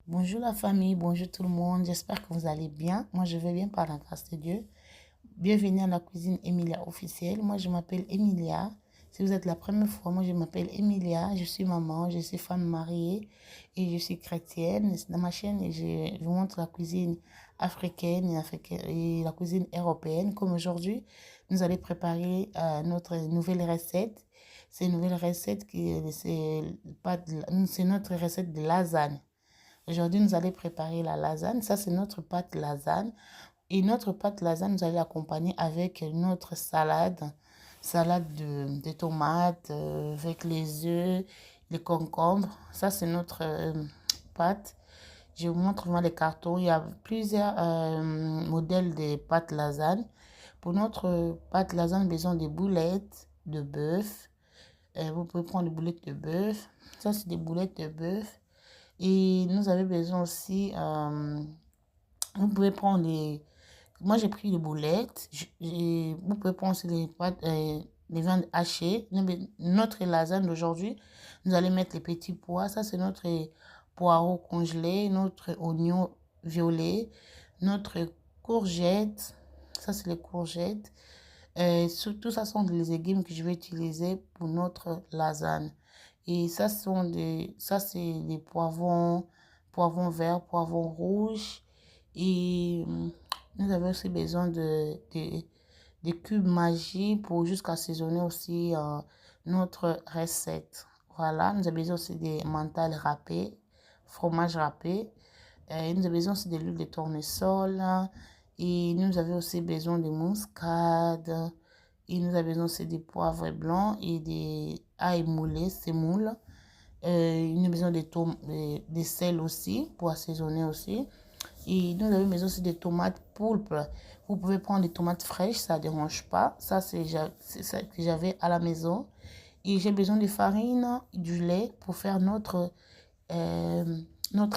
Bonjour la famille, bonjour tout le monde, j'espère que vous allez bien. Moi je vais bien par la grâce de Dieu. Bienvenue à la cuisine Emilia officielle. Moi je m'appelle Emilia. Si vous êtes la première fois, moi je m'appelle Emilia. Je suis maman, je suis femme mariée et je suis chrétienne. Dans ma chaîne, je vous montre la cuisine africaine et la cuisine européenne. Comme aujourd'hui, nous allons préparer notre nouvelle recette. C'est une nouvelle recette c'est notre recette de lasagne. Aujourd'hui, nous allons préparer la lasagne. Ça, c'est notre pâte lasagne. Et notre pâte lasagne, nous allons l'accompagner avec notre salade. Salade de tomates avec les œufs, les concombres. Ça, c'est notre pâte. Je vous montre vraiment les cartons. Il y a plusieurs modèles de pâte lasagne. Pour notre pâte lasagne, besoin de boulettes de bœuf. Vous pouvez prendre des boulettes de bœuf. Ça, c'est des boulettes de bœuf. Et nous avons besoin aussi, vous pouvez prendre les, moi j'ai pris les boulettes, vous pouvez prendre aussi les pâtes, les viandes hachées. Notre lasagne d'aujourd'hui, nous allons mettre les petits pois, ça c'est notre poireau congelé, notre oignon violet, notre courgette, ça c'est les courgettes. Surtout, ça sont les légumes que je vais utiliser pour notre lasagne. Et ça c'est des poivrons, poivrons verts, poivrons rouges. Et nous avons aussi besoin de cubes magie pour jusqu'à assaisonner aussi notre recette. Voilà, nous avons besoin aussi des mentales râpées, fromage râpé. Nous avons besoin aussi de l'huile de tournesol. Et nous avons aussi besoin de muscade. Et nous avons besoin aussi des poivres blancs et des ail moulés, semoule. Nous avons besoin de sel aussi pour assaisonner aussi. Et nous avons besoin aussi des tomates poulpes. Vous pouvez prendre des tomates fraîches, ça ne dérange pas. Ça, c'est ça que j'avais à la maison. Et j'ai besoin de farine, du lait pour faire notre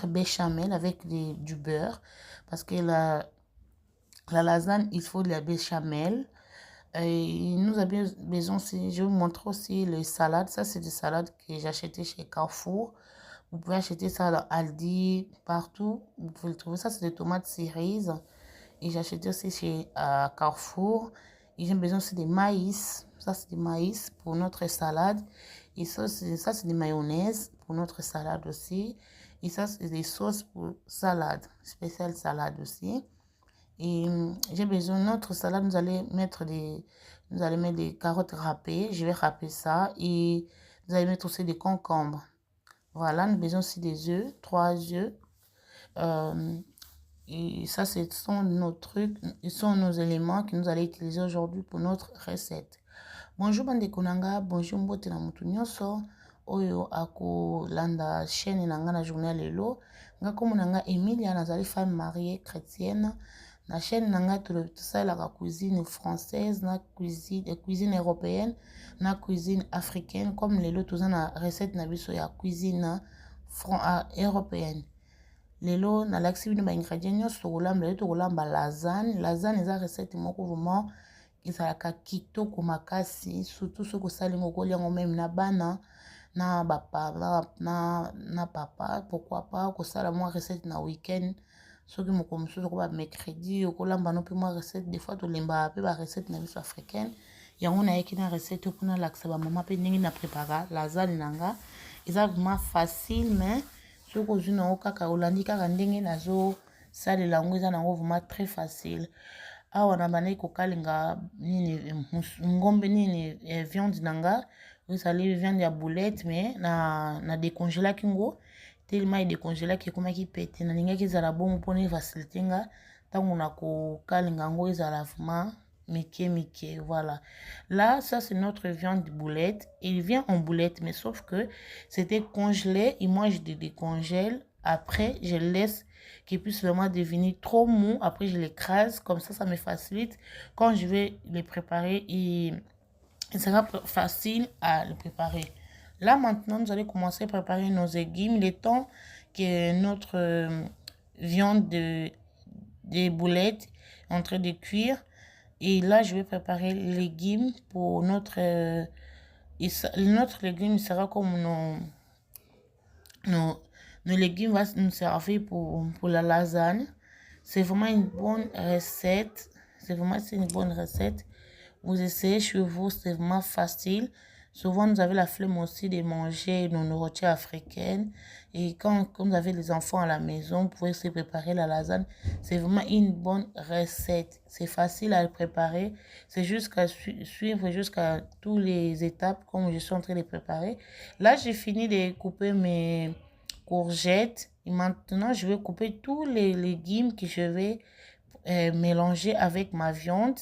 béchamel avec du beurre. Parce que la lasagne, il faut de la béchamel. Et nous avons besoin aussi, je vous montre aussi les salades. Ça, c'est des salades que j'ai achetées chez Carrefour. Vous pouvez acheter ça dans Aldi, partout. Vous pouvez le trouver. Ça, c'est des tomates cerises. Et j'ai acheté aussi chez Carrefour. Et j'ai besoin aussi des maïs. Ça, c'est des maïs pour notre salade. Et ça, c'est des mayonnaise pour notre salade aussi. Et ça, c'est des sauces pour salade, spéciale salade aussi. Et j'ai besoin de notre salade, nous allons mettre des carottes râpées. Je vais râper ça. Et nous allons mettre aussi des concombres. Voilà, nous avons besoin aussi des œufs, 3 œufs. Et ça, ce sont nos trucs, ce sont nos éléments que nous allons utiliser aujourd'hui pour notre recette. Bonjour bandeko nanga, bonjour mbote na mutu nyonso oyo akolanda chaîne nanga na journal lelo. Nga komo nanga Emilia nazali femme mariée chrétienne. Na chaîne nanga tosalaka cuisine française, na cuisine européenne, na cuisine africaine. Comme lelo toza na recette na biso ya cuisine européenne. Lelo nalakisi bino ba ingrédients nyonso tokolamba. Lelo tokolamba lasagne. Lasagne eza recette moko vraiment ezalaka kitoko makasi, surtout soki osali yango okolia yango meme na bana na papa, pourquoi pas kosala mwa recette na week-end. Soki moko mosusu okoba mercredi okolamba no mpe mwa recette. Des fois tolembaka mpe ba recette na biso africaine. Yango nayeki na recette mpona lakisa bamama mpe ndenge na prépara lasagne nanga. Eza vraiment facile, mais soki ozwi nango kaka olandi kaka ndenge nazosalela yango eza nango vraiment très facile. Awa na bandaki kokalinga nini ngombe nini viande nanga ezali viande ya boulette, mais na décongelaki ngo tellement décongelaki ekomaki pete. Nalingaki ezala bongo mpona efacilité nga ntango na kokalinga ngo ezala vraiment mike. Voilà. Là, ça c'est notre viande de boulette. Il vient en boulette, mais sauf que c'était congelé et moi je décongèle. Après, je laisse qu'il puisse vraiment devenir trop mou. Après, je l'écrase. Comme ça me facilite. Quand je vais les préparer, il sera facile à le préparer. Là, maintenant, nous allons commencer à préparer nos légumes. Le temps que notre viande des boulettes est en train de cuire. Et là, je vais préparer les légumes pour notre légume sera comme nos nos légumes vont nous servir pour la lasagne. C'est vraiment une bonne recette. C'est une bonne recette. Vous essayez chez vous, c'est vraiment facile. Souvent, nous avons la flemme aussi de manger nos nourritures africaines. Et quand vous avez les enfants à la maison, vous pouvez se préparer la lasagne. C'est vraiment une bonne recette. C'est facile à le préparer. C'est juste qu'à suivre jusqu'à toutes les étapes comme je suis en train de les préparer. Là, j'ai fini de couper mes courgettes. Et maintenant, je vais couper tous les légumes que je vais mélanger avec ma viande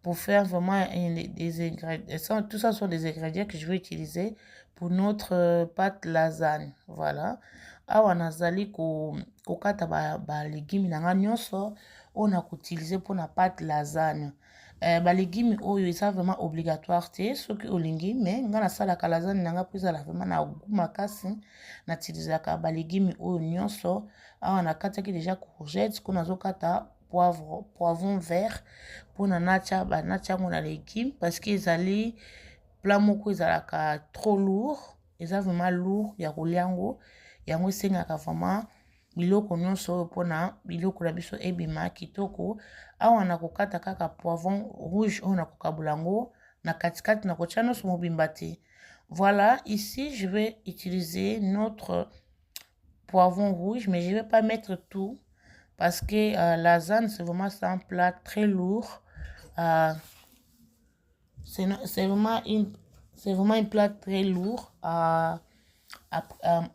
pour faire vraiment des ingrédients. Tout ça sont des ingrédients que je vais utiliser pour notre pâte lasagne. Voilà. Awa nazali kokata ba légumes nanga nyonso on a utilisé pour la pâte lasagne. Ba légumes oyo eza vraiment obligatoire te soki olingi mais nga nasalaka lasagne nanga mpo ezala vraiment na goût makasi natilisaka ba légumes oyo nyonso. Awa nakataki déjà courgette sikoyo nazokata poivron vert pour natia yango na légumes parce que ezali plat moko ezalaka trop lourd, eza vraiment lourd ya kolia yango esengaka vraiment biloko nyonso oyo mpona biloko na biso ebima kitoko. Awa nakokata kaka poivron rouge oyo nakokabula yango na katikati nakotia nyonso mobimba te. Voilà, ici je vais utiliser notre poivron rouge mais je vais pas mettre tout parce que lasagne c'est vraiment un plat très lourd. C'est vraiment un plat très lourd à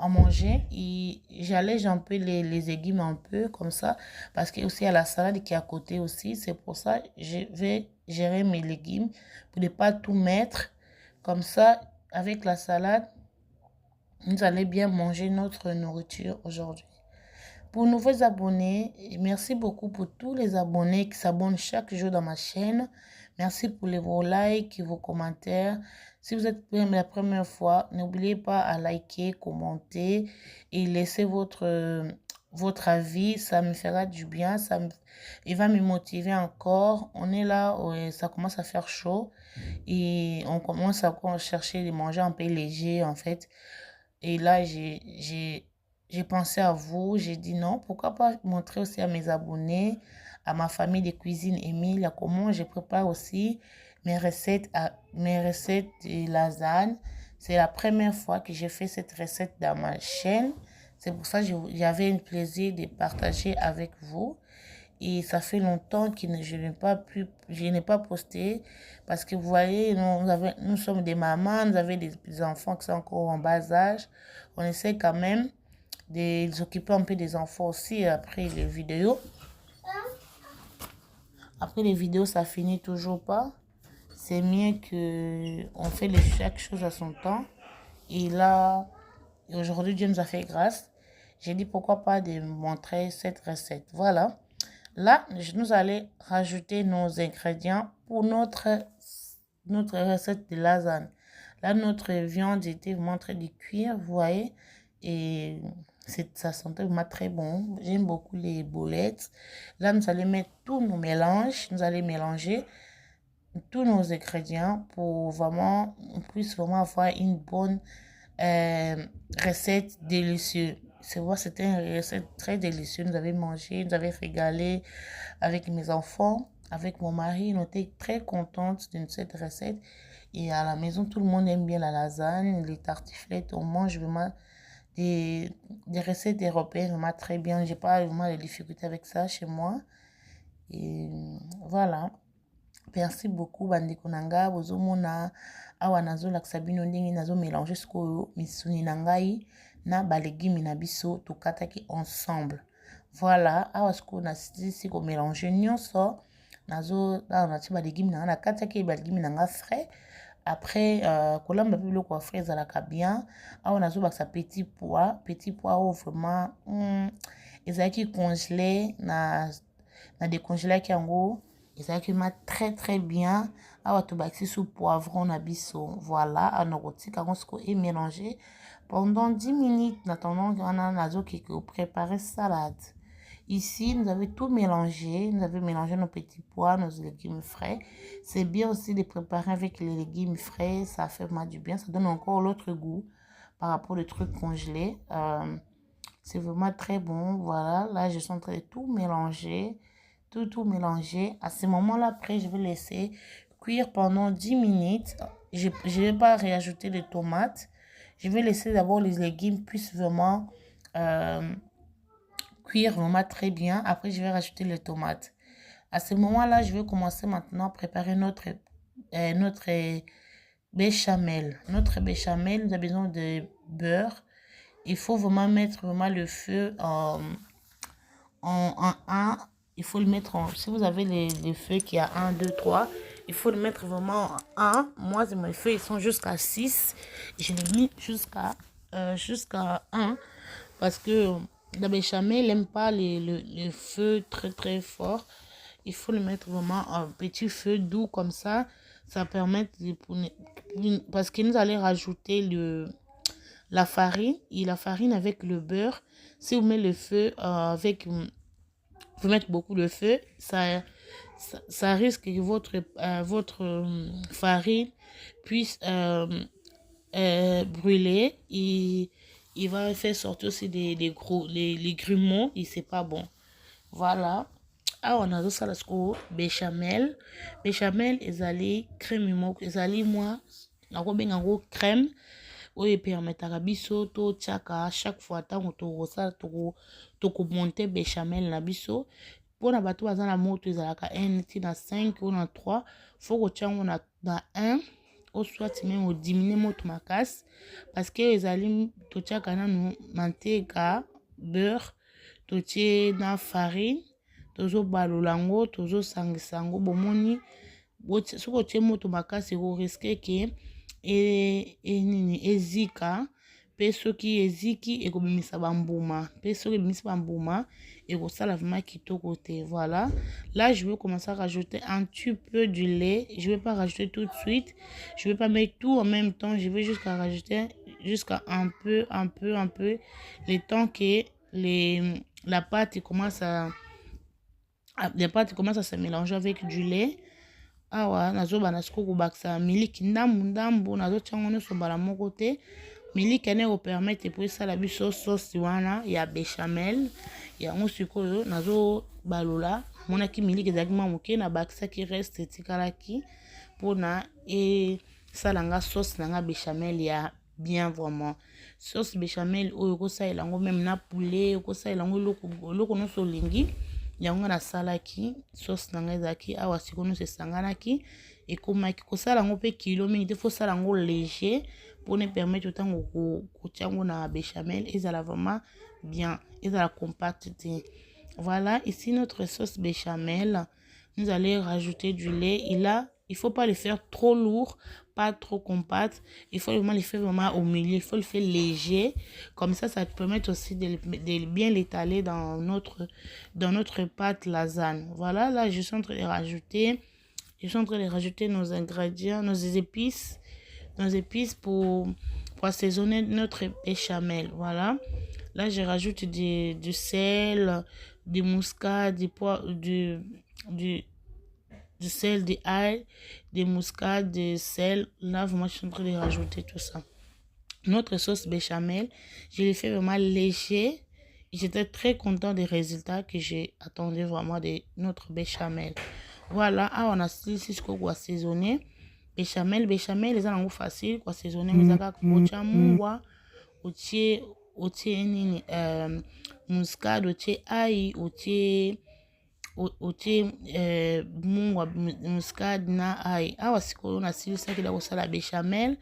manger. Et j'allège un peu les légumes un peu comme ça parce qu'il y a aussi la salade qui est à côté aussi. C'est pour ça que je vais gérer mes légumes pour ne pas tout mettre. Comme ça, avec la salade, nous allons bien manger notre nourriture aujourd'hui. Pour nouveaux abonnés, merci beaucoup pour tous les abonnés qui s'abonnent chaque jour dans ma chaîne. Merci pour vos likes et vos commentaires. Si vous êtes la première fois, n'oubliez pas à liker, commenter et laisser votre avis. Ça me fera du bien. Il va me motiver encore. On est là, ça commence à faire chaud. Et on commence à chercher des manger un peu léger en fait. Et là, j'ai pensé à vous, j'ai dit non, pourquoi pas montrer aussi à mes abonnés, à ma famille de cuisine Émile, à comment je prépare aussi mes recettes de lasagne. C'est la première fois que j'ai fait cette recette dans ma chaîne. C'est pour ça que j'avais un plaisir de partager avec vous. Et ça fait longtemps que je n'ai pas posté parce que vous voyez, nous sommes des mamans, nous avons des enfants qui sont encore en bas âge. On essaie quand même de les occuper un peu des enfants aussi après les vidéos. Après les vidéos, ça finit toujours pas. C'est mieux qu'on fait chaque chose à son temps. Et là, aujourd'hui, Dieu nous a fait grâce. J'ai dit pourquoi pas de montrer cette recette. Voilà. Là, nous allons rajouter nos ingrédients pour notre recette de lasagne. Là, notre viande était vraiment en train de cuire, vous voyez. Et ça sentait vraiment très bon. J'aime beaucoup les boulettes. Là, nous allons mettre tous nos mélanges. Nous allons mélanger tous nos ingrédients pour vraiment, on puisse vraiment avoir une bonne recette délicieuse. C'est vrai, c'était une recette très délicieuse. Nous avons mangé, nous avons régalé avec mes enfants, avec mon mari. On était très contente de cette recette. Et à la maison, tout le monde aime bien la lasagne, les tartiflettes. On mange vraiment des recettes européennes vraiment très bien. Je n'ai pas vraiment de difficultés avec ça chez moi. Et voilà. Merci beaucoup bandeko nanga bozomona awa nazolakisa bino ndenge nazomélange sikoyo misuni na ngai na balégume na biso tokataki ensemble. Voilà, awa sikoyo nasilisi komélange nyonso natie balégume na nga nakataki balégume na nga frais. Après kolamba mpe biloko ya frais ezalaka bien. Awa nazobakisa petit pois oyo vraiment ezalaki congelé na décongelaki yango. Ezalaki très très bien. Awa tobakisi sous poivron na biso. Voilà, anokotika ngo et mélanger pendant 10 minutes. En attendant qu'on nazoki préparer salade. Ici, nous avons tout mélangé. Nous avons mélangé nos petits pois, nos légumes frais. C'est bien aussi de préparer avec les légumes frais. Ça fait vraiment du bien. Ça donne encore l'autre goût par rapport aux trucs congelés. C'est vraiment très bon. Voilà, là, je suis en train de tout mélanger. Tout mélanger. À ce moment-là, après, je vais laisser cuire pendant 10 minutes. Je ne vais pas réajouter les tomates. Je vais laisser d'abord les légumes puissent vraiment euh, cuire vraiment très bien. Après, je vais rajouter les tomates. À ce moment-là, je vais commencer maintenant à préparer notre béchamel. Notre béchamel, nous avons besoin de beurre. Il faut vraiment mettre vraiment le feu en 1. Il faut le mettre en... Si vous avez les feux qui a 1, 2, 3, il faut le mettre vraiment en 1. Moi, mes feux, ils sont jusqu'à 6. Je l'ai mis jusqu'à 1 parce que la béchamel, il n'aime pas les feux très, très forts. Il faut le mettre vraiment en petit feu doux comme ça. Ça permet de... Parce que nous allons rajouter la farine et la farine avec le beurre. Si vous mettez le feu avec... Vous mettez beaucoup de feu, ça risque que votre farine puisse brûler. Il va faire sortir aussi les grumeaux et c'est pas bon. Voilà. Ah, on a aussi la béchamel. Béchamel, ezali crème moko, ezali moi, nakobenga ngo crème. Oyo epermetaka biso totiaka chaque fois ntango tokosala tokomonte béchamel na biso. Mpona bato baza na moto ezalaka 1 neti na 5 ou na 3 fo kotia yango na 1 o soit même odimine moto makasi parce que ezali totiaka nanu manteka beurre totie na farine tozobalola yango tozosangisa yango bomoni soki otie moto makasi ekoriske ke ezika mpe soki eziki ekobimisa bambuma mpe soki ebimisi bambuma ekosala vraiment kitoko te. Voilà, là je vais commencer à rajouter un petit peu du lait. Je vais pas rajouter tout de suite, je vais pas mettre tout en même temps, je vais jusqu'à rajouter jusqu'à un peu le temps que la pâte commence à se mélanger avec du lait. Awa nazobana sikoyo kobakisa miliki ndambu nazotia yango nyonso mbala moko te. Miliki ane kopermete po esala biso sauce wana ya béchamel. Yango sikoyo nazobalola monaki miliki ezalaki mwa moke nabakisaki reste etikalaki mpona esala nga sauce na nga béchamel ya bien vraiment. Sauce béchamel oyo okosalela yango meme na poulet, okosalela yango eloko nyonso olingi. Yango nasalaki sauce na ngai ezalaki awa sikoyo nyonso esanganaki ekomaki kosala yango mpe kilo mingi te, fo sala yango léger mpona epermettre ntango kotia yango na béchamel ezala vraiment bien, ezala compact te. Voilà, ici notre sauce béchamel, nous allons rajouter du lait. Et là, il faut pas le faire trop lourd, pas trop compact. Il faut vraiment le faire vraiment au milieu. Il faut le faire léger. Comme ça permet aussi de bien l'étaler dans notre pâte lasagne. Voilà, là, je suis en train de rajouter nos ingrédients, nos épices pour assaisonner notre béchamel. Voilà. Là, je rajoute du sel, du muscade, du sel, de ail, des muscade, de sel. Là, vraiment, je suis en train de rajouter tout ça. Notre sauce béchamel, je l'ai fait vraiment léger. J'étais très content des résultats que j'ai attendu vraiment de notre béchamel. Voilà, ah, on a ici ce qu'on va assaisonner. Béchamel, les gens facile quoi assaisonner. Mais ça va mungwa, otie nini muscade, otie ail, otie mungwa muscade na ail. Awa sikoyo na silisaki da kosala béchamel.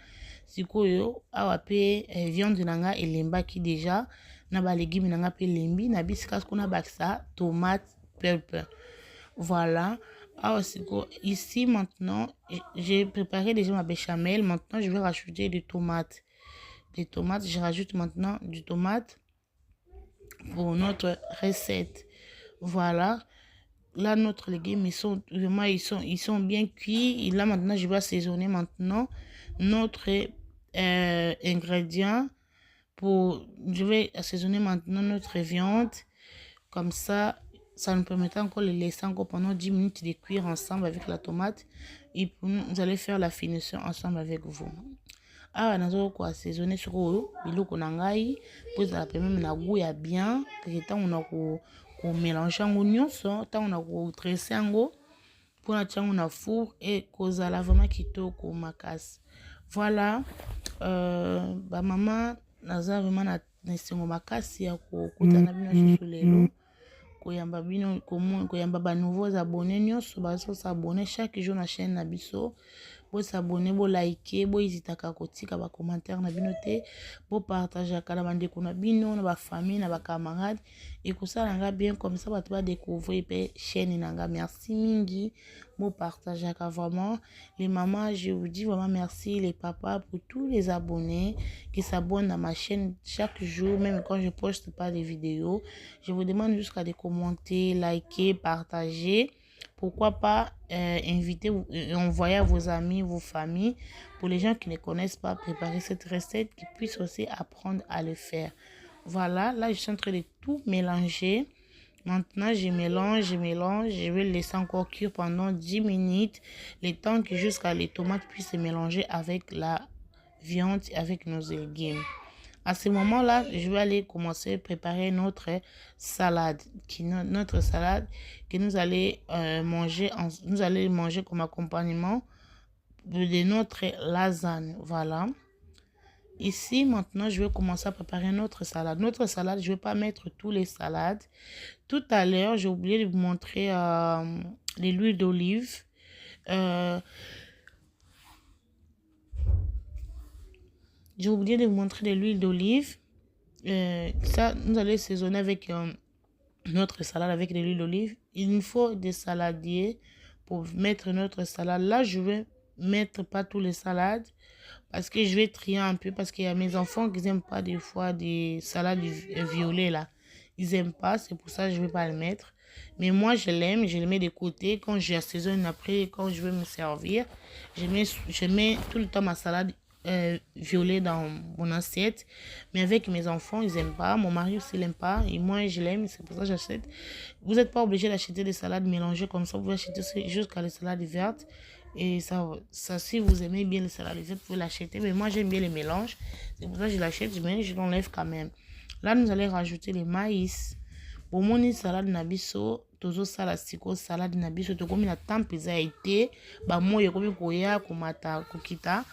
Sikoyo awa pe viande nanga elembaki déjà na ba légumes nanga pe lembi na bisika kuna bakisa tomate pulpe. Voilà. Awa sikoyo ici maintenant j'ai préparé déjà ma béchamel. Maintenant je vais rajouter des tomates. Je rajoute maintenant du tomate pour notre recette. Voilà. Là, notre légume, ils sont bien cuits. Et là, maintenant, je vais assaisonner maintenant notre ingrédient. Je vais assaisonner maintenant notre viande. Comme ça nous permettra encore de laisser encore pendant 10 minutes de cuire ensemble avec la tomate. Et nous allons faire la finition ensemble avec vous. awa nazo ko assaisonner sur biloko na ngai pour ça peut même na goût ya bien que tant on a ko mélanger ngo nyonso tant on a ko dresser ngo pour na tiango na four et kozala vraiment kitoko makasi. Voilà, ba maman naza vraiment na esengo makasi ya kokutana bino susu lelo koyamba bino koyamba ba nouveaux abonnés nyonso bazo s'abonner chaque jour na chaîne na biso. Bo s'abonner, bo liker, bo hésitaka kotika ba commentaire na bino te, bo partager kala bandeko na bino na ba famille na ba camarades et que ça nga bien comme ça bato ba découvrir pe chaîne nanga. Merci mingi, bo partager vraiment les mamans, je vous dis vraiment merci, les papas pour tous les abonnés qui s'abonnent à ma chaîne chaque jour même quand je poste pas des vidéos. Je vous demande jusqu'à de commenter, liker, partager. Pourquoi pas inviter, envoyer à vos amis, vos familles, pour les gens qui ne connaissent pas préparer cette recette, qui puissent aussi apprendre à le faire. Voilà, là je suis en train de tout mélanger. Maintenant, je mélange, je vais le laisser encore cuire pendant 10 minutes, le temps que jusqu'à les tomates puissent se mélanger avec la viande, avec nos légumes. À ce moment-là, je vais aller commencer à préparer notre salade, notre salade que nous allons manger comme accompagnement de notre lasagne. Voilà. Ici, maintenant, je vais commencer à préparer notre salade. Notre salade, je ne vais pas mettre tous les salades. Tout à l'heure, j'ai oublié de vous montrer l'huile d'olive. J'ai oublié de vous montrer de l'huile d'olive. Ça, nous allons saisonner avec notre salade avec de l'huile d'olive. Il nous faut des saladiers pour mettre notre salade. Là, je vais mettre pas tous les salades parce que je vais trier un peu parce qu'il y a mes enfants qui n'aiment pas des fois des salades violettes là. Ils n'aiment pas, c'est pour ça que je ne vais pas le mettre. Mais moi, je l'aime, je le mets de côté. Quand j'assaisonne après, quand je vais me servir, je mets tout le temps ma salade violet dans mon assiette. Mais avec mes enfants, ils n'aiment pas. Mon mari aussi l'aime pas. Et moi, je l'aime, c'est pour ça que j'achète. Vous n'êtes pas obligé d'acheter des salades mélangées comme ça. Vous pouvez acheter jusqu'à les salades vertes. Et ça, si vous aimez bien les salades vertes, vous pouvez l'acheter. Mais moi, j'aime bien les mélanges. C'est pour ça que je l'achète, mais je l'enlève quand même. Là, nous allons rajouter les maïs. Pour mon salade nabiso, tozo sala siko salade nabiso, to komi na tempeza été, ba mo yokomi koya komata kokita.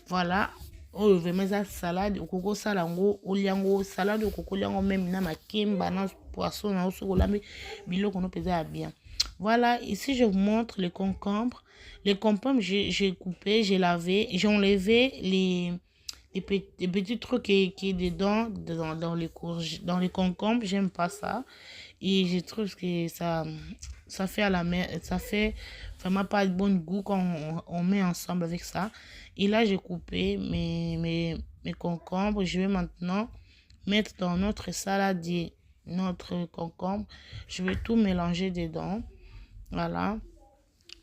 Voilà. Oh, vraiment ça salade, okoko salango, oliango, salade okoko liango même na makemba, na poisson, na osokola mais biloko no pesa bien. Voilà, ici je vous montre les concombres. Les concombres, j'ai coupé, j'ai lavé, j'ai enlevé les petits trucs qui est dedans dans les courges, dans les concombres. J'aime pas ça et je trouve que ça fait à la mer, ça fait vraiment pas de bon goût quand on met ensemble avec ça. Et là j'ai coupé mes concombres. Je vais maintenant mettre dans notre saladier notre concombre. Je vais tout mélanger dedans. Voilà.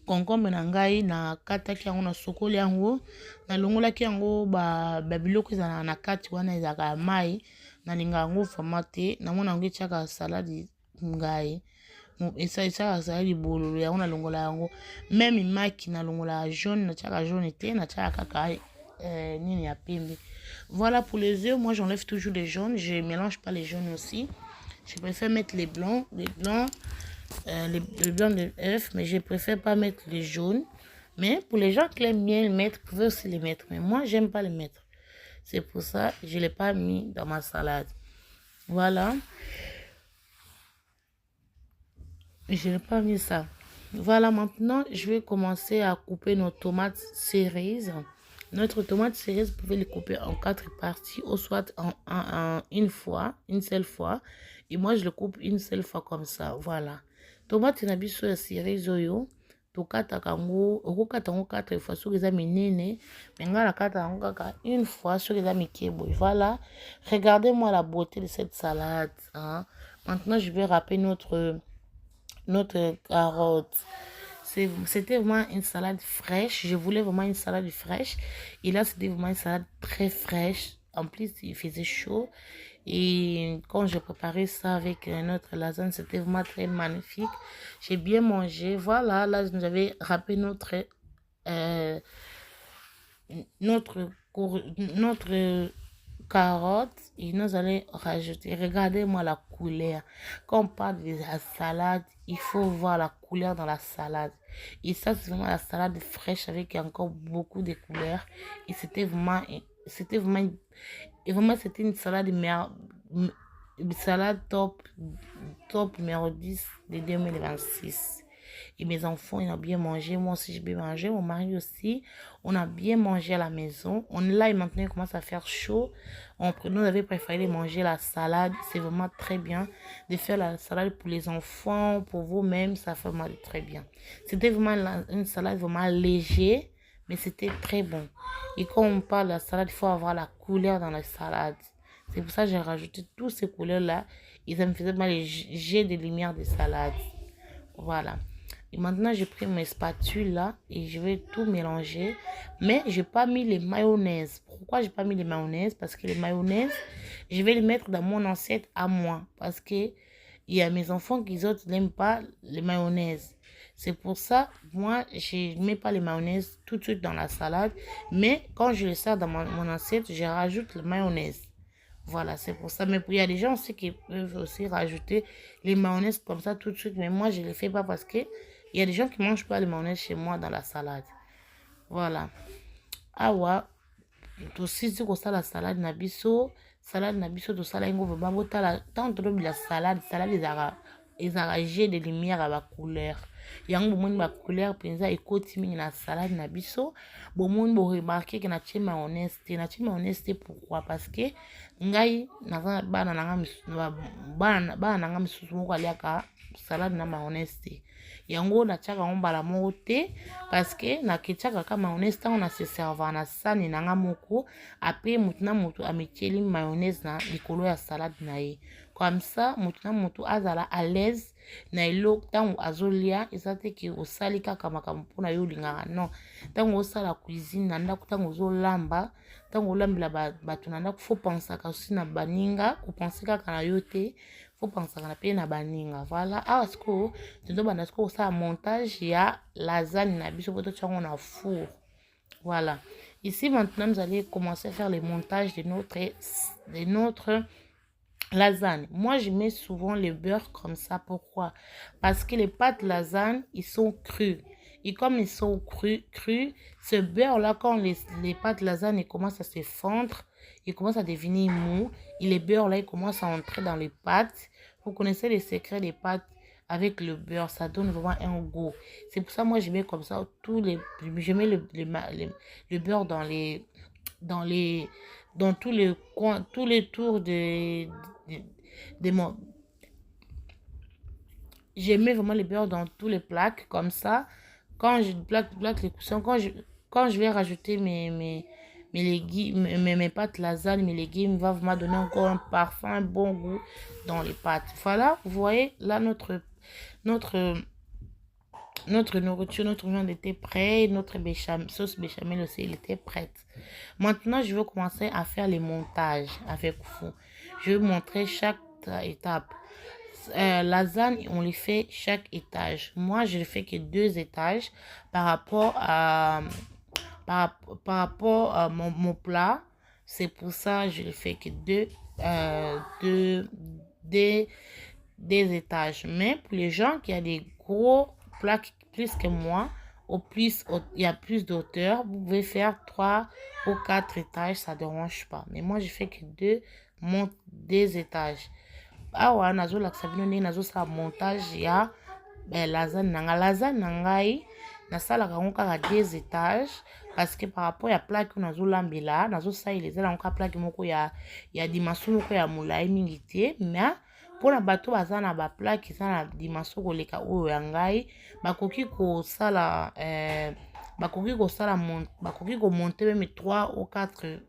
Concombre na ngai na kataki yango na sokoli yango na longolaki yango ba biloko ezala na kati wana ezaka mai na linga yango famate na mona yango etiaka salade ngai esa salade bololo yango na longola yango même maki na longola jaune na tiaka jaune te na tiaka kaka nini ya pembe. Voilà pour les œufs, moi j'enlève toujours les jaunes, je mélange pas les jaunes aussi. Je préfère mettre les blancs de l'œuf, mais je préfère pas mettre les jaunes. Mais pour les gens qui aiment bien les mettre, vous pouvez aussi les mettre. Mais moi, j'aime pas les mettre. C'est pour ça que je l'ai pas mis dans ma salade. Voilà. Je n'ai pas mis ça. Voilà, maintenant, je vais commencer à couper nos tomates cerises. Notre tomate cerise, vous pouvez les couper en 4 parties, ou soit une seule fois. Et moi, je le coupe une seule fois comme ça. Voilà. Tomate na biso ya cerise oyo, tokata kango, okokata ngo 4 fois, soki eza minene, mais nga na kata yango kaka une fois, soki eza mike boy. Voilà. Regardez-moi la beauté de cette salade. Hein. Maintenant, je vais râper notre carotte. C'était vraiment une salade fraîche. Je voulais vraiment une salade fraîche. Et là, c'était vraiment une salade très fraîche. En plus, il faisait chaud. Et quand j'ai préparé ça avec notre lasagne, c'était vraiment très magnifique. J'ai bien mangé. Voilà, là, nous avons râpé notre notre carotte et nous allons rajouter. Regardez-moi la couleur. Quand on parle de la salade, il faut voir la couleur dans la salade. Et ça, c'est vraiment la salade fraîche avec encore beaucoup de couleurs. Et c'était une salade une salade top numéro 10 de 2026. Et mes enfants, ils ont bien mangé. Moi aussi, j'ai bien mangé. Mon mari aussi. On a bien mangé à la maison. On est là et maintenant, il commence à faire chaud. Nous avons préféré manger la salade. C'est vraiment très bien de faire la salade pour les enfants, pour vous-même. Ça fait vraiment très bien. C'était vraiment une salade vraiment légère, mais c'était très bon. Et quand on parle de la salade, il faut avoir la couleur dans la salade. C'est pour ça que j'ai rajouté toutes ces couleurs-là. Et ça me faisait mal les jets de lumière de salade. Voilà. Et maintenant, j'ai pris mes spatules là et je vais tout mélanger. Mais je n'ai pas mis les mayonnaises. Pourquoi je n'ai pas mis les mayonnaises? Parce que les mayonnaises, je vais les mettre dans mon assiette à moi. Parce que il y a mes enfants qui n'aiment pas les mayonnaises. C'est pour ça, moi, je ne mets pas les mayonnaises tout de suite dans la salade. Mais quand je les sers dans mon assiette, je rajoute la mayonnaise. Voilà, c'est pour ça. Mais il y a des gens aussi qui peuvent aussi rajouter les mayonnaises comme ça tout de suite. Mais moi, je ne les fais pas parce que il y a des gens qui ne mangent pas les mayonnaises chez moi dans la salade. Voilà. Ah ouais. Aussi, si ça la salade na biso, tout ça là, on va botter la tant de la salade ezara de lumière à la couleur. Yango bomoni ba couleur penza ekoti mingi na salade na biso. Bomoni bo remarquer que na tie mayonnaise te pourquoi? Parce que ngai na bana nanga misusu moko aliaka salade na mayonnaise te. Yango na tiaka mbala moko te parce que na ketiaka ka mayonnaise tango na se serva na sani nanga moko après mutu na mutu ametieli mayonnaise na likolo ya salade na ye. Comme ça, mutu na mutu azala à l'aise na eloko tango azolia eza te ke osali kaka makambo mpona yo olingaka non. Tango osala cuisine na ndako tango ozolamba tango olambela bato na ndako faut pensaka aussi na baninga kopense kaka na yo te faut pensaka na pe na baninga. Voilà. Awa siko tondo banda siko osala montage ya lasagne na biso poto tiango na four. Voilà. Ici maintenant nous allons commencer à faire le montage de notre lasagne. Moi, je mets souvent le beurre comme ça. Pourquoi? Parce que les pâtes lasagne, ils sont crus. Et comme ils sont crus, ce beurre-là, quand les pâtes lasagne commencent à se fondre, ils commencent à devenir mou. Et le beurre-là, il commence à entrer dans les pâtes. Vous connaissez les secrets des pâtes avec le beurre. Ça donne vraiment un goût. C'est pour ça, moi, je mets comme ça je mets le beurre dans tous les coins, tous les tours de mon... Je mets vraiment le beurre dans tous les plaques, comme ça. Quand je plaque les coussins, quand je vais rajouter mes légumes, mes pâtes lasagne, mes légumes, va vraiment donner encore un parfum, un bon goût dans les pâtes. Voilà, vous voyez, là, notre nourriture, notre viande était prête, notre sauce béchamel aussi, elle était prête. Maintenant, je vais commencer à faire les montages avec vous. Je vais montrer chaque étape. Lasagne, on les fait chaque étage. Moi, je ne fais que 2 étages par rapport à mon plat. C'est pour ça que je ne fais que des étages. Mais pour les gens qui ont des gros plats plus que moi, il y a plus d'auteur, vous pouvez faire 3 ou 4 étages, ça ne dérange pas. Mais moi, je fais que 2 étages. Awa nazo lakisa bino ndenge nazo sala montage ya lasagne na ngai nasalaka yango kaka 2 étages parce que par rapport ya plaque nazo lambela nazo salela ezala yango plaque moko ya dimension moko ya molai mingi te mais mpona bato baza na baplaque eza na dimension koleka oyo ya ngai bakoki komonte meme 3 ou 4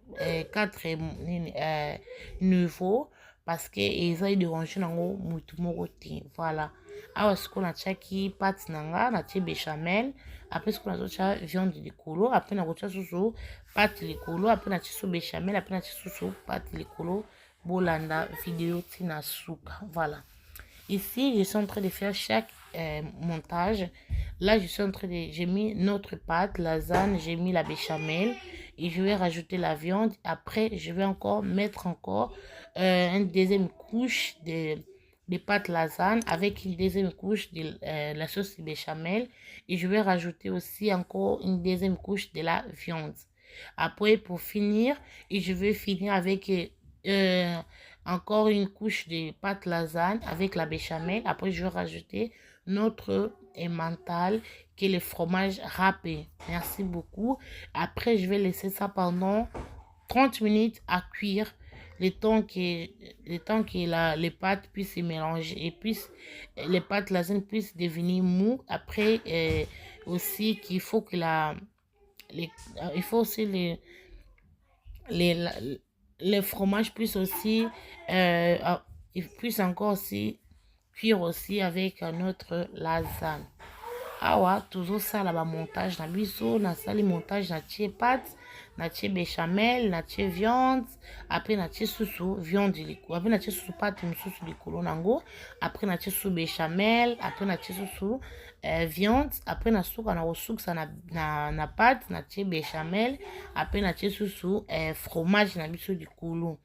niveaux parce que ils dérangé nango mutu moko te. Voilà. Awa siko na tiaki pâte nanga na tie béchamel après siko na tia viande likolo après na kotia susu pâte likolo après na tie so béchamel après na tie susu pâte likolo bolanda vidéo tina suka. Voilà. Ici, je suis en train de faire chaque montage. Là, je suis en train de... J'ai mis notre pâte, lasagne, j'ai mis la béchamel. et je vais rajouter la viande. Après, je vais encore mettre encore une deuxième couche de pâte lasagne avec une deuxième couche de la sauce béchamel et je vais rajouter aussi encore une deuxième couche de la viande. Après, pour finir, et je vais finir avec euh, encore une couche de pâte lasagne avec la béchamel. Après, je vais rajouter notre emmental qui est le fromage râpé. Merci beaucoup. Après, je vais laisser ça pendant 30 minutes à cuire. Le temps que les pâtes puissent se mélanger et puissent, les pâtes lasagne puissent devenir mou. Après, aussi qu'il faut que il faut aussi les, la- les fromages puissent aussi, ils puissent encore aussi cuire aussi avec notre lasagne. Awa tozosala bamontage na biso nasali montage natie pâte natie béchamel natie viande après natie susu viande likolo après natie susu pâte mosusu likolo nango après natie susu béchamel après natie susu viande après nasuka na kosukisa na pâte natie béchamel après natie susu fromage na biso likolo.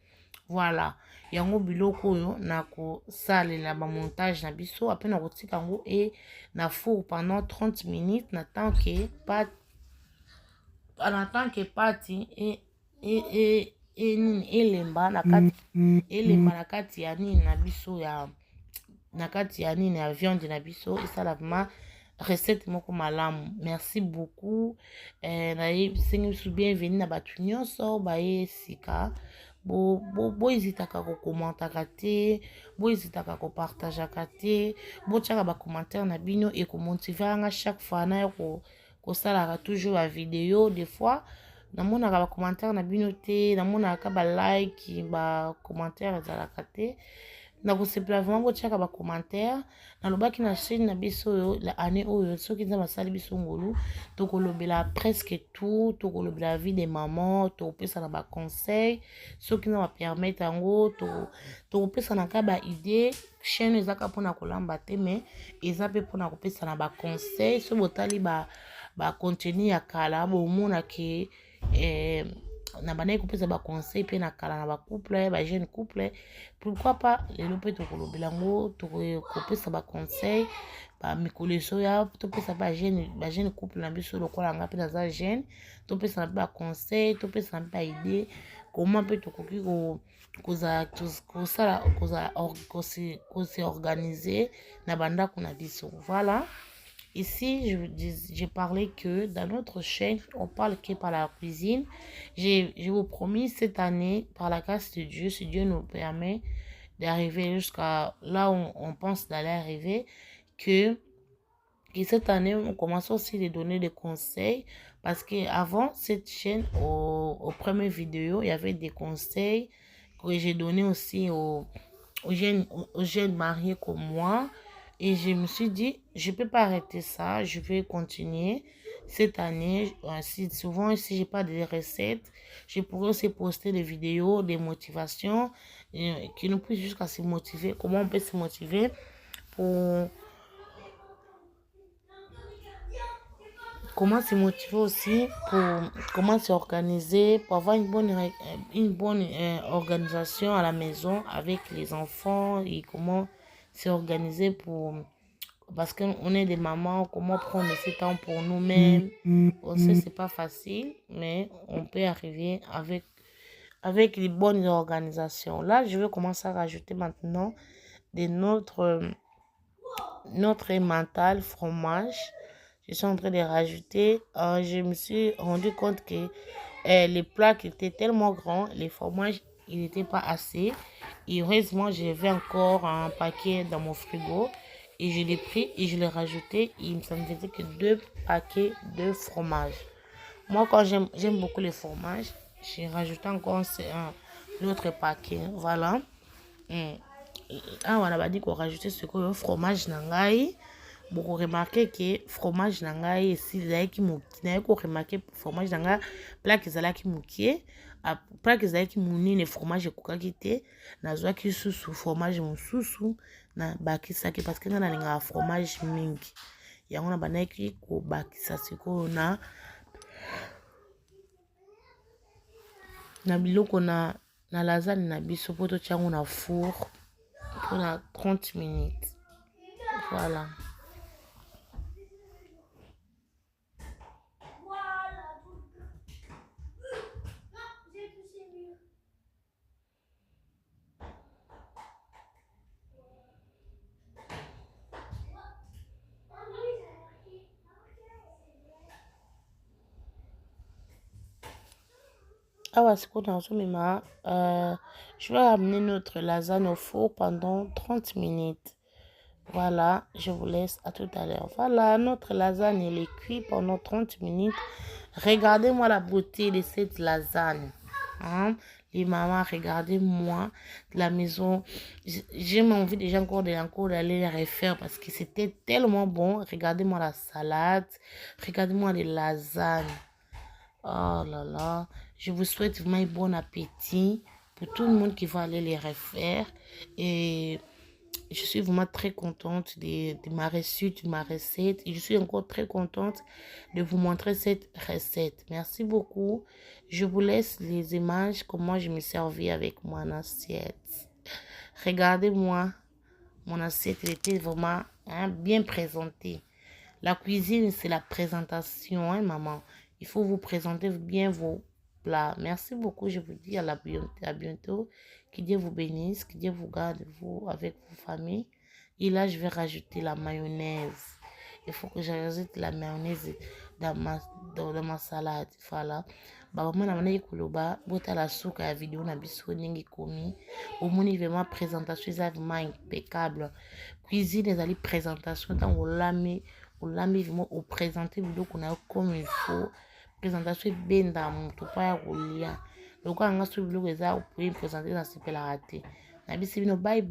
Voilà yango biloko oyo nakosalela bamontage na biso apres nakotika yango na four pendant 30 minutes n'attend que pâte elemba na kati ya nini na biso na kati ya nini ya viande na biso esala vraiment recette moko malamu. Merci beaucoup nayebisengi biso bienvenue na bato nyonso baye esika bohésitaka kokomantaka te bohésitaka kopartageaka te botiaka bacommentaire na bino ekomotivanga chaque fois na yo kosalaka toujours bavideo. Des fois namonaka bacommentaire na bino te namonaka balike bacommentaire ezalaka te nakosepela vraiment botiaka bacommentaire nalobaki na chaîne na biso oyo la année oyo soki nzambe asali biso ngolu tokolobela presque tout tokolobela vie de maman tokopesa na baconseil soki nzambe apermettre yango tokopesa na ka baidée chaîne ezaka mpona kolamba te mais eza mpe mpona kopesa na baconseil so botali bacontenu ya kala bomonake na bandaki kopesa baconseil mpe na kala na bacouple bajeune couple pourquoi pas lelo mpe tokolobela yango tokopesa baconseil bamikolo esoya topesa mpe bajeune couple na biso lokola nga mpe naza jeune topesa na mpe baconseil topesa na mpe baidée koma mpe tokoki kose organiser na bandako na biso. Voilà. Ici, j'ai parlé que dans notre chaîne, on parle que par la cuisine. Je vous promis cette année, par la grâce de Dieu, si Dieu nous permet d'arriver jusqu'à là où on pense d'aller arriver, que cette année, on commence aussi à donner des conseils. Parce qu'avant cette chaîne, aux premières vidéos, il y avait des conseils que j'ai donnés aussi aux jeunes mariés comme moi. Et je me suis dit, je ne peux pas arrêter ça, je vais continuer cette année. Souvent, si je n'ai pas de recettes, je pourrais aussi poster des vidéos, des motivations qui nous poussent jusqu'à se motiver. Comment on peut se motiver pour... Comment se motiver aussi pour comment s'organiser, pour avoir une bonne organisation à la maison avec les enfants et comment s'organiser pour... Parce qu'on est des mamans, comment prendre ce temps pour nous-mêmes. On sait que ce n'est pas facile, mais on peut arriver avec les bonnes organisations. Là, je vais commencer à rajouter maintenant de notre emmental fromage. Je suis en train de rajouter. Je me suis rendu compte que les plats qui étaient tellement grands, les fromages, il n'était pas assez. Et heureusement, j'avais encore un paquet dans mon frigo. Et je l'ai pris et je l'ai rajouté. Et ça me faisait que 2 paquets de fromage. Moi, quand j'aime beaucoup les fromages, j'ai rajouté encore un autre paquet. Voilà. On a dit qu'on rajoutait ce que le fromage nangai. Beaucoup remarqué que fromage nangai si ezalaki mokie na ko remarqué fromage nanga plaque ezalaki mokie plaque ezalaki monene fromage ekokaki te nazwaki susu fromage mosusu na bakisaki parce que nga nalingaka fromage mingi yango na bandaki kobakisa sikoyo na biloko na lasagne na biso po totiango na four pour 30 minutes. Voilà. Ah ouais, c'est quoi dans ce moment? Je vais amener notre lasagne au four pendant 30 minutes. Voilà, je vous laisse à tout à l'heure. Voilà, notre lasagne elle est cuite pendant 30 minutes. Regardez-moi la beauté de cette lasagne. Hein? Les mamans, regardez-moi la maison. J'ai envie déjà encore d'aller la refaire parce que c'était tellement bon. Regardez-moi la salade. Regardez-moi les lasagnes. Oh là là, je vous souhaite vraiment un bon appétit pour tout le monde qui va aller les refaire. Et je suis vraiment très contente de ma réussite, de ma recette. Et je suis encore très contente de vous montrer cette recette. Merci beaucoup. Je vous laisse les images, comment je me servis avec mon assiette. Regardez-moi, mon assiette elle était vraiment bien présentée. La cuisine, c'est la présentation, hein, maman. Il faut vous présenter bien vos plats. Merci beaucoup. Je vous dis à bientôt. Que Dieu vous bénisse. Que Dieu vous garde, vous, avec vos familles. Et là, je vais rajouter la mayonnaise. Il faut que j'ajoute la mayonnaise dans ma salade. Voilà. Maman na mwana koloba bota la suka ya vidéo na biso ndenge komi omoni vraiment présentation eza vraiment impeccable. Cuisine ezali présentation tant olami vraiment au présenter biloko na comme il faut. Présentation ebenda moto pa ya kolia. Lokola nga so biloko eza opoyi présenter na sepelaka te. Na bisi bino bye.